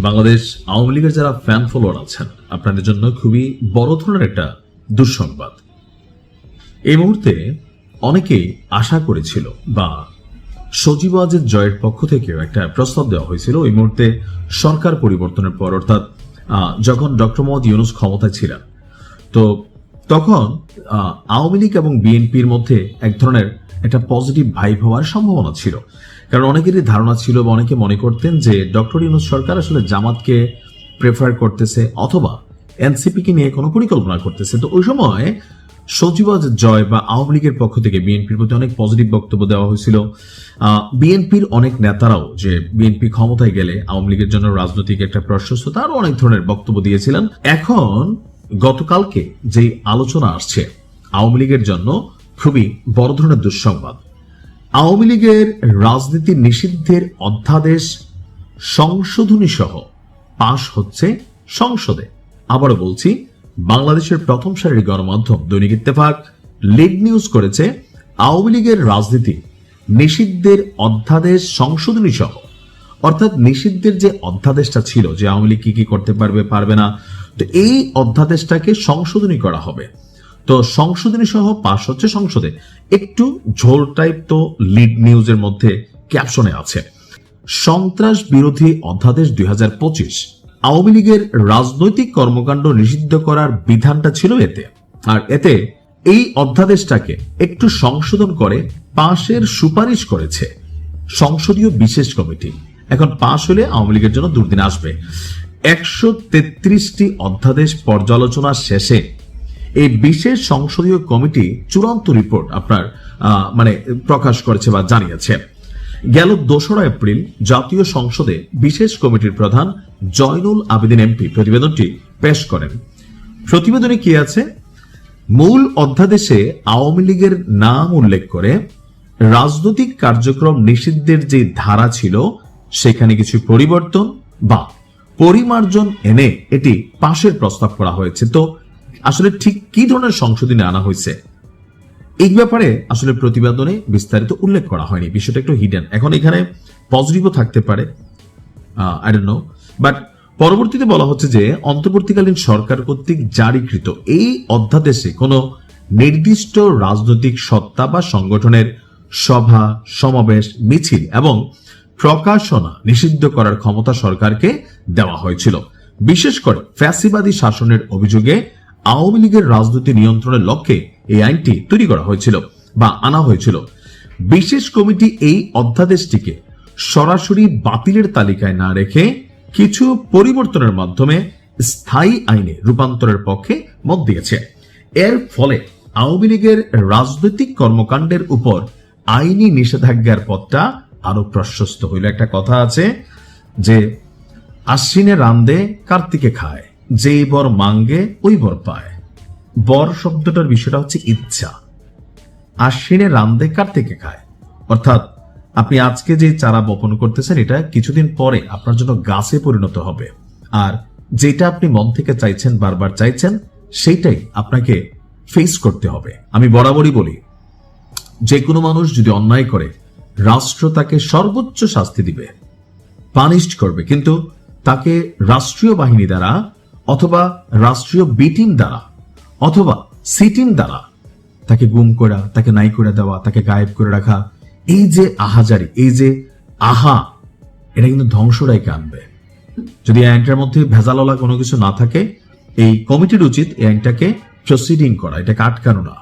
বাংলাদেশ আওয়ামী লীগের যারা fan follower আছেন আপনাদের জন্য খুবই বড় ধরনের একটা দুঃসংবাদ। এই মুহূর্তে অনেকেই আশা করেছিল বা সজীব ওয়াজেদ জয়ের পক্ষ থেকেও একটা প্রস্তাব দেওয়া হয়েছিল এই মুহূর্তে সরকার পরিবর্তনের পর, অর্থাৎ যখন ডক্টর মোহাম্মদ ইউনূস ক্ষমতায় ছিলেন, তো তখন আওয়ামী লীগ এবং বিএনপির মধ্যে এক ধরনের একটা পজিটিভ ভাইব হওয়ার সম্ভাবনা ছিল। কারণ অনেকেরই ধারণা ছিল বা অনেকে মনে করতেন যে ডক্টর ইউনূস সরকার আসলে জামাতকে প্রেফার করতেছে অথবা এনসিপিকে নিয়ে কোনো পরিকল্পনা করতেছে। তো ওই সময় সজীব ওয়াজেদ জয় বা আওয়ামী লীগের পক্ষ থেকে বিএনপির প্রতি অনেক পজিটিভ বক্তব্য দেওয়া হয়েছিল। বিএনপির অনেক নেতারাও যে বিএনপি ক্ষমতায় গেলে আওয়ামী লীগের জন্য রাজনৈতিক একটা প্রশস্ততা আরো অনেক ধরনের বক্তব্য দিয়েছিলেন। এখন গতকালকে যে আলোচনা আসছে আওয়ামী লীগের জন্য খুবই বড় ধরনের দুঃসংবাদ। আওয়ামী লীগের রাজনীতি নিষিদ্ধের অধ্যাদেশ সংশোধনী সহ পাশ হচ্ছে সংসদে। আবারও বলছি, বাংলাদেশের প্রথম সারির গণমাধ্যম দৈনিক ইত্তেফাক লিড নিউজ করেছে আওয়ামী লীগের রাজনীতি নিষিদ্ধের অধ্যাদেশ সংশোধনী সহ, অর্থাৎ নিষিদ্ধের যে অধ্যাদেশটা ছিল যে আওয়ামী লীগ কি কি করতে পারবে পারবে না, তো এই অধ্যাদেশটাকে সংশোধনী করা হবে। তো সংশোধনী সহ পাশ হচ্ছে সংসদে। একটু ঝোল টাইপ তো লিড নিউজের মধ্যে ক্যাপশনে আছে, সন্ত্রাস বিরোধী অধ্যাদেশ 2025 আওয়ামী লীগের রাজনৈতিক কর্মকাণ্ড নিষিদ্ধ করার বিধানটা ছিল এতে। আর এতে এই অধ্যাদেশটাকে একটু সংশোধন করে পাশের সুপারিশ করেছে সংসদীয় বিশেষ কমিটি। এখন পাশ হলে আওয়ামী লীগের জন্য দুর্দিন আসবে। 133টি অধ্যাদেশ পর্যালোচনা শেষে এই বিশেষ সংসদীয় কমিটি চূড়ান্ত রিপোর্ট আপনার প্রকাশ করেছে বা জানিয়েছে। গেল 2রা এপ্রিল জাতীয় সংসদে বিশেষ কমিটির প্রধান জয়নুল আবেদিন এমপি প্রতিবেদনটি পেশ করেন। প্রতিবেদনে কি আছে? মূল অধ্যাদেশে আওয়ামী লীগের নাম উল্লেখ করে রাজনৈতিক কার্যক্রম নিষিদ্ধের যে ধারা ছিল সেখানে কিছু পরিবর্তন বা পরিমার্জন এনে এটি পাশের প্রস্তাব করা হয়েছে। তো আসলে ঠিক কি ধরনের সংশোধনী আনা হয়েছে এই ব্যাপারে আসলে প্রতিবেদনে বিস্তারিত উল্লেখ করা হয়নি, বিষয়টা একটু হিডেন। এখন এখানে পজিটিভও থাকতে পারে, আই ডোন্ট নো, বাট পরবর্তীতে বলা হচ্ছে যে অন্তর্বর্তীকালীন সরকার কর্তৃক জারিকৃত এই অধ্যাদেশে কোনো নির্দিষ্ট রাজনৈতিক সত্তা বা সংগঠনের সভা, সমাবেশ, মিছিল এবং প্রকাশনা নিষিদ্ধ করার ক্ষমতা সরকারকে দেওয়া হয়েছিল। বিশেষ করে ফ্যাসিবাদী শাসনের অভিযোগে আওয়ামী লীগের রাজনীতি নিয়ন্ত্রণের লক্ষ্যে এই আইনটি তৈরি করা হয়েছিল বা আনা হয়েছিল। বিশেষ কমিটি এই অধ্যাদেশটিকে সরাসরি বাতিলের তালিকায় না রেখে কিছু পরিবর্তনের মাধ্যমে স্থায়ী আইনে রূপান্তরের পক্ষে মত দিয়েছে। এর ফলে আওয়ামী লীগের রাজনৈতিক কর্মকাণ্ডের উপর আইনি নিষেধাজ্ঞার পথটা আরো প্রশস্ত হইল। একটা কথা আছে যে আশ্বিনে রান্দে কার্তিকে খায়, যেই বর মাঙ্গে ওই বর পায়। বর শব্দটার বিষয়টা হচ্ছে ইচ্ছা। আশ্বিনে রান্দে কার্তিকে খায়, অর্থাৎ আপনি আজকে যে চারা বপন করতেছেন এটা কিছুদিন পরে আপনার জন্য গাছে পরিণত হবে। আর যেটা আপনি মন থেকে চাইছেন, বারবার চাইছেন, সেইটাই আপনাকে ফেস করতে হবে। আমি বরাবরই বলি, যে কোনো মানুষ যদি অন্যায় করে রাষ্ট্র তাকে সর্বোচ্চ শাস্তি দিবে, পানিশড করবে, কিন্তু তাকে রাষ্ট্রীয় বাহিনী দ্বারা অথবা রাষ্ট্রীয় বি টিম দ্বারা অথবা সি টিম দ্বারা তাকে গুম করা, তাকে নাই করে দেওয়া, তাকে গায়েব করে রাখা, এই যে আহাজারি, এই যে এটা কিন্তু ধ্বংসটাকে আনবে। যদি এই আইনটার মধ্যে ভেজালওয়ালা কোনো কিছু না থাকে, এই কমিটির উচিত এই আইনটাকে প্রসিডিং করা, এটাকে আটকানো না।